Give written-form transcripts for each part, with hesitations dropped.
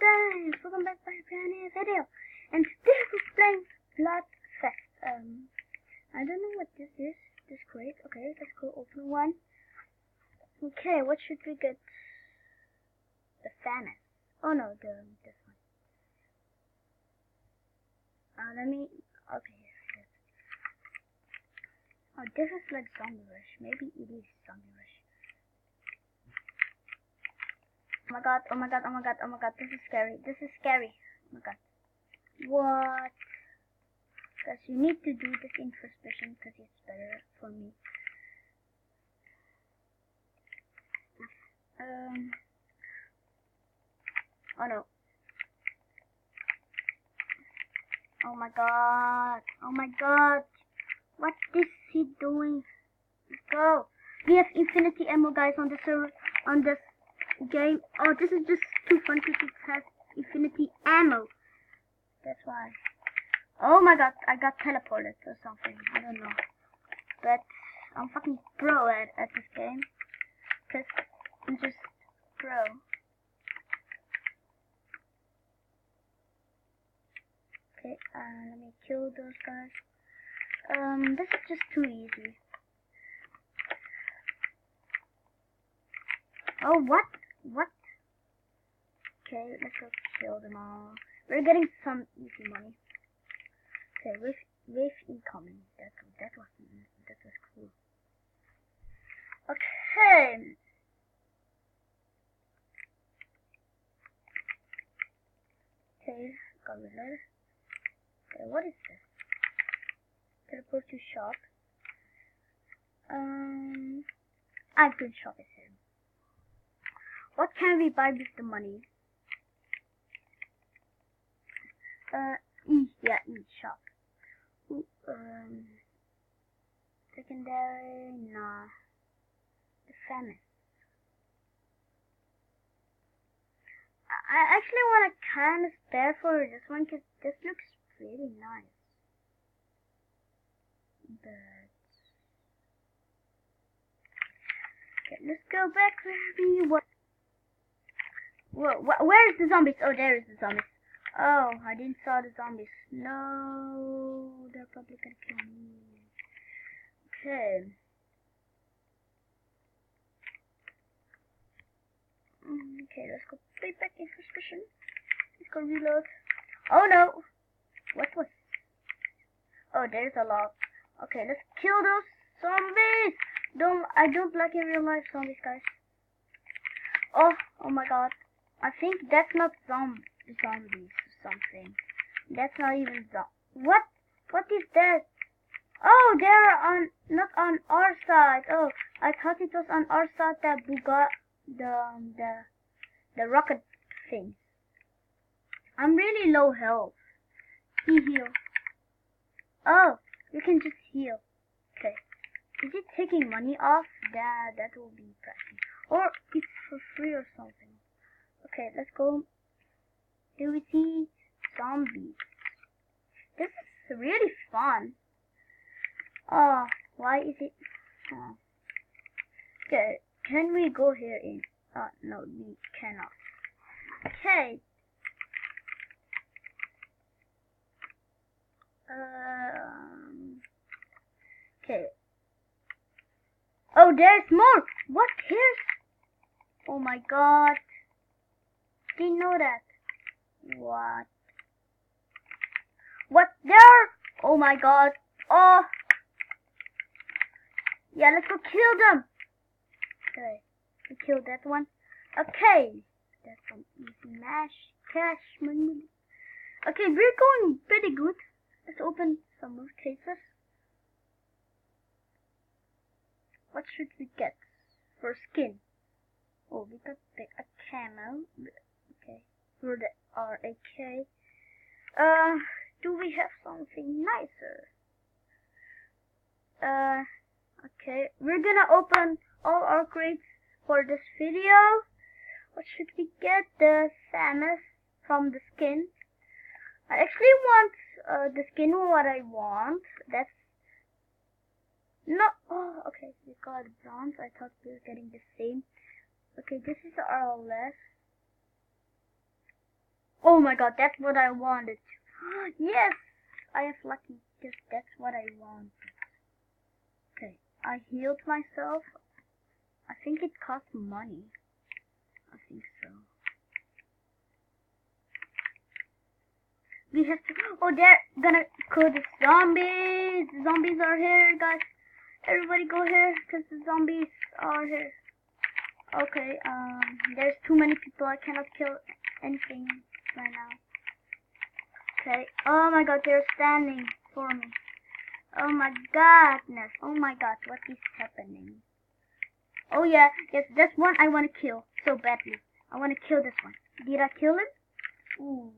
guys, welcome back to a brand new video. And today we're playing Blood Fest. I don't know what this is. This crate. Okay, let's go open one. Okay, what should we get? The famous. Oh no, this one. Let me. Okay, here. Oh, this is like Zombie Rush. Maybe it is Zombie Rush. Oh my god, oh my god, oh my god, oh my god, this is scary, oh my god. What? Because you need to do this in first person because it's better for me. Oh no. Oh my god, what is he doing? Let's go. We have infinity ammo, guys, on the server, on this game. Oh, this is just too fun because it has infinity ammo. That's why. Oh my god, I got teleported or something. I don't know. But I'm fucking pro at this game. Because I'm just pro. Okay, let me kill those guys. This is just too easy. Oh, what? What? Okay, let's go kill them all. We're getting some easy money. Okay, wave incoming. That was cool. Okay. Okay, got rid of it. Okay, what is this? Teleport to shop. I've been shopping here. What can we buy with the money? Shop. Ooh, secondary, nah. The famous. I actually want a kind of spare for this one because this looks pretty nice. But okay, let's go back where we were. Whoa, where is the zombies? Oh, there is the zombies. Oh, I didn't saw the zombies. No, they're probably gonna kill me. Okay. Okay, let's go play back in first person. Let's go reload. Oh no! What was? Oh, there's a lot. Okay, let's kill those zombies. I don't like in real life zombies, guys. Oh my god. I think that's not zombies or something. That's not even What? What is that? Oh, they're not on our side. Oh, I thought it was on our side that we got the rocket thing. I'm really low health. Heal. Oh, you can just heal. Okay. Is it taking money off? That will be pricey. Or it's for free or something. Okay, let's go. Do we see zombies? This is really fun. Oh, why is it? Oh. Okay, can we go here in? No, we cannot. Okay. Okay. Oh, there's more. What? Here's. Oh my god. Didn't know that. What? What? There? Oh my god. Oh. Yeah, let's go kill them. Okay. We killed that one. Okay. That's some easy cash money. Okay, we're going pretty good. Let's open some more cases. What should we get for skin? Oh, we got a camo. Okay, for the RAK. Do we have something nicer? Okay, we're gonna open all our crates for this video. What should we get? The Samus from the skin. I actually want the skin what I want. That's no. Oh, okay, we got bronze. I thought we were getting the same. Okay, this is our last. my god, that's what I wanted. Yes, I have lucky, because that's what I want. Okay, I healed myself. I think it cost money. I think so. We have to. Oh, they're gonna kill the zombies. The zombies are here, guys. Everybody go here, because the zombies are here. Okay, there's too many people. I cannot kill anything right now. Okay. Oh my god, they're standing for me. Oh my godness. Oh my god, what is happening? Oh yeah, yes, that's one I want to kill so badly. I want to kill this one. Did I kill him? Ooh,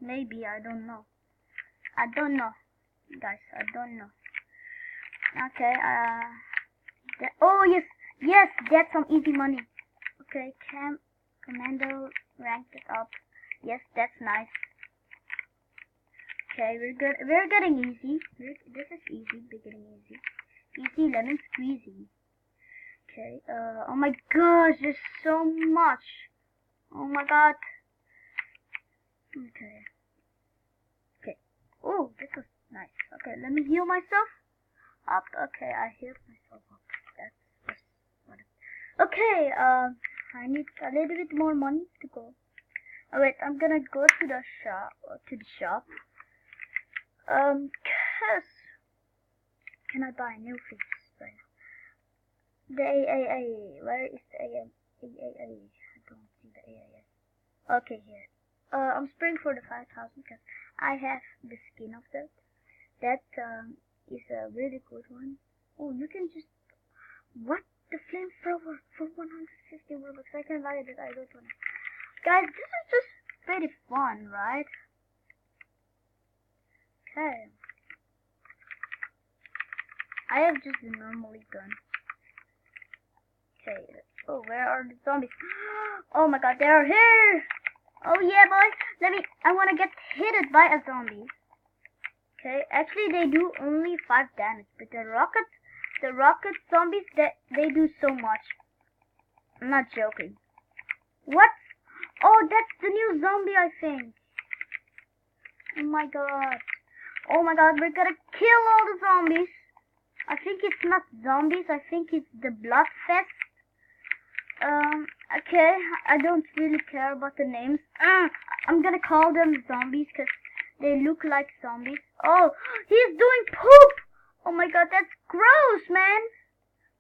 maybe, I don't know. I don't know, guys, I don't know. Okay, oh yes, yes, that's some easy money. Okay, commando ranked it up. Yes, that's nice. Okay, we're good. We're getting easy. This is easy. We're getting easy. Easy lemon squeezy. Okay. Oh my gosh, there's so much. Oh my god. Okay. Okay. Oh, this was nice. Okay, let me heal myself up. Okay, I healed myself up. That's what. Okay. I need a little bit more money to go. Oh wait, I'm gonna go to the shop. Cause can I buy new things right now? The AAA, where is the AAA? I don't see the AAA. Okay, here. I'm spraying for the 5,000 because I have the skin of that. That is a really good one. Oh, you can just the flamethrower for 150 Robux. I can buy it. I don't want it. Guys, this is just pretty fun, right? Okay. I have just a normal gun. Okay. Oh, where are the zombies? Oh my god, they are here! Oh yeah, boys. I wanna get hit by a zombie. Okay, actually they do only 5 damage, but the rocket zombies, they do so much. I'm not joking. What? Oh, that's the new zombie, I think. Oh my god. Oh my god, we're gonna kill all the zombies. I think it's not zombies, I think it's the Bloodfest. Okay, I don't really care about the names. I'm gonna call them zombies because they look like zombies. Oh, he's doing poop! Oh my god, that's gross, man!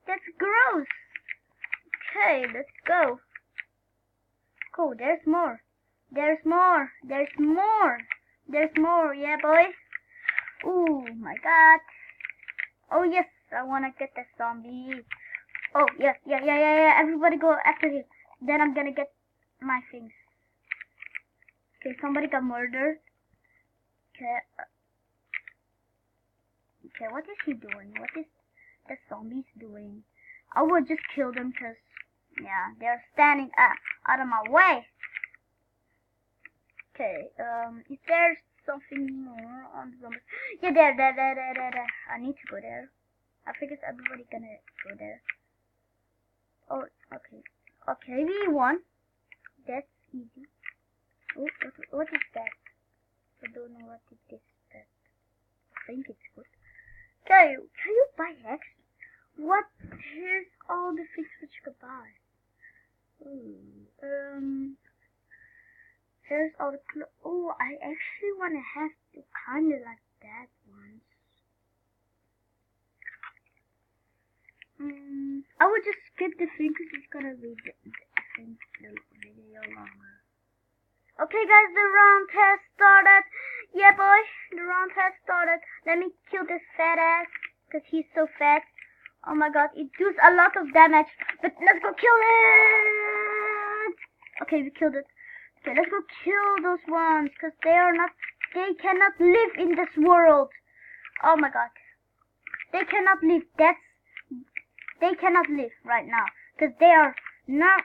That's gross! Okay, let's go. Cool, there's more. There's more. There's more. There's more, yeah, boy. Oh my god. Oh yes, I wanna get that zombie. Oh yeah. Everybody go after him. Then I'm gonna get my things. Okay, somebody got murdered. Okay. Okay, what is he doing? What is the zombies doing? I will just kill them because, yeah, they're standing out of my way. Okay, is there something more on the zombies? Yeah, there. I need to go there. I figured everybody gonna go there. Oh, okay. Okay, we won. That's easy. Oh, what is that? I don't know what it is. That. I think it's good. Okay, can you buy X? What? Here's all the things that you can buy. Ooh, here's all the clothes. Oh, I actually want to have kind of like that once. I would just skip the thing because it's gonna be the video longer. Okay, guys, the round has started. Yeah, boy, the round has started. Let me kill this fat ass because he's so fat. Oh my god, it does a lot of damage. But let's go kill it. Okay, we killed it. Okay, let's go kill those ones because they cannot live in this world. Oh my god, they cannot live. They cannot live right now because they are not.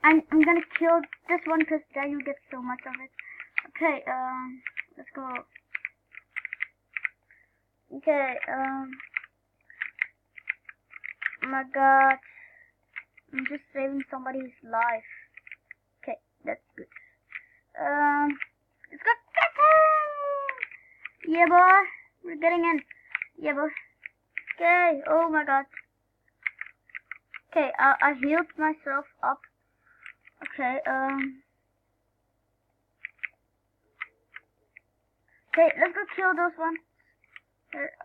I'm gonna kill this one because then you get so much of it. Okay, let's go. Okay, oh my god, I'm just saving somebody's life. Okay, that's good. Yeah, boy. We're getting in. Yeah, boy. Okay. Oh my god. Okay, I healed myself up. Okay, okay, let's go kill those ones.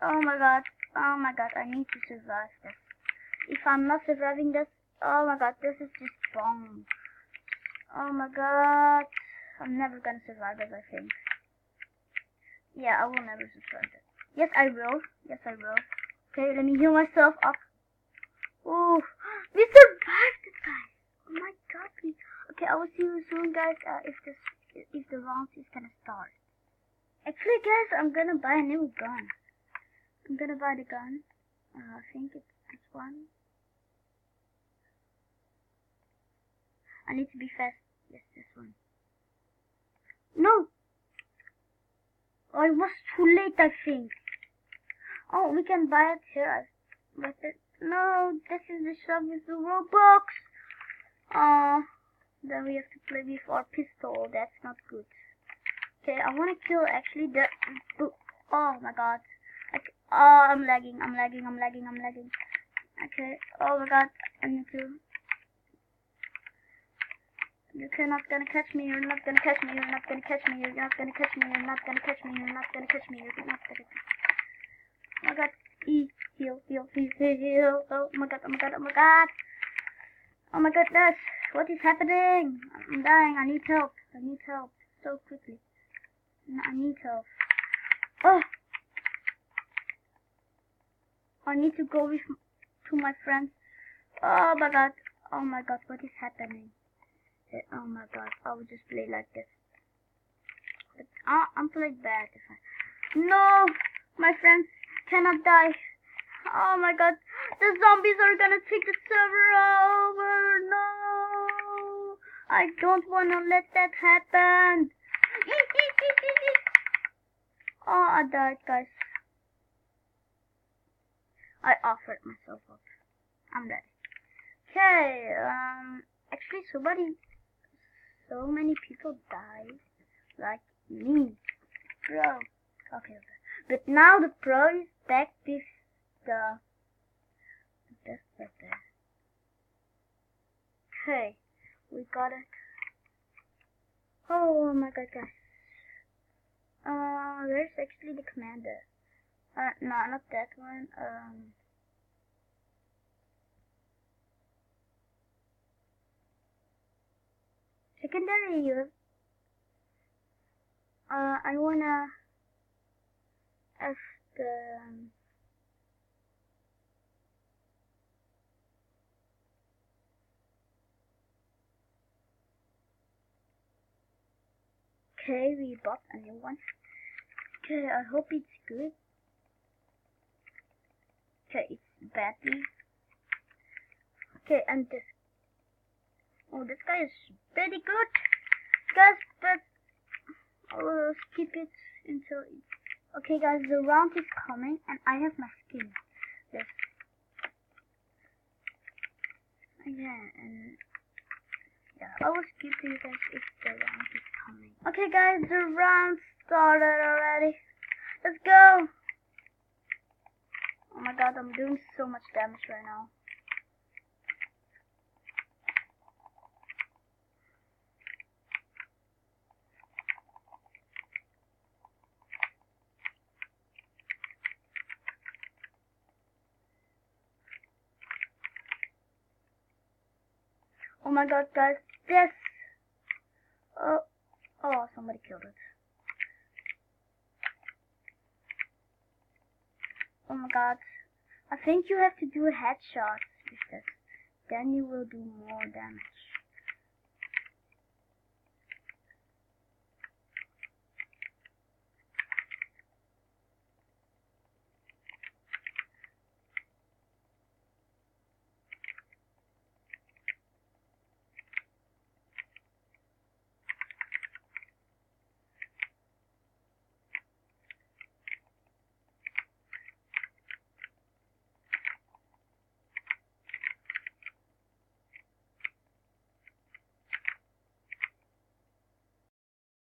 Oh my god. Oh my god, I need to survive this. If I'm not surviving this, oh my god, this is just bomb. Oh my god. I'm never gonna survive this, I think. Yeah, I will never survive this. Yes, I will. Yes, I will. Okay, let me heal myself up. Ooh, we survived it, guys. Oh my god, please. Okay, I will see you soon, guys, if the round is gonna start. Actually, guys, I'm gonna buy a new gun. I'm gonna buy the gun. I think it's this one. I need to be fast. Yes, this one. No! Oh, it was too late, I think. Oh, we can buy it here. But no, this is the shop with the Roblox. Then we have to play with our pistol. That's not good. Okay, I want to kill actually the... Oh my god. Oh, I'm lagging. Okay, oh my god. I need to... You're not gonna catch me. You're not gonna catch me. You're not gonna catch me. You're not gonna catch me. You're not gonna catch me. You're not gonna catch me. You're not gonna catch me. Oh my god. Heal. Oh my god. Oh my goodness. What is happening? I'm dying. I need help. So quickly. I need help. Oh. I need to go to my friends. Oh my god. What is happening? Oh my god. I will just play like this. But I'm playing bad. No! My friends cannot die. Oh my god. The zombies are gonna take the server over. No! I don't wanna let that happen. Oh, I died, guys. I offered myself up. I'm dead. Okay, actually so many people died, like me, bro. Okay. But now the pro is back with this right there. Okay, we got it. Oh my god, guys. Where's actually the commander? No, not that one. Secondary use. I wanna ask the okay, we bought a new one. Okay, I hope it's good. Okay, it's battery. Okay, and this. Oh, this guy is very good, guys. But I will skip it until it. Okay, guys, the round is coming, and I have my skin. This. Yeah, and yeah, I will skip to you guys if the round is coming. Okay, guys, the round started already. Let's go. Oh my god, I'm doing so much damage right now. Oh my god, guys, this. Oh, somebody killed it. Oh my god. I think you have to do a headshot with this. Then you will do more damage.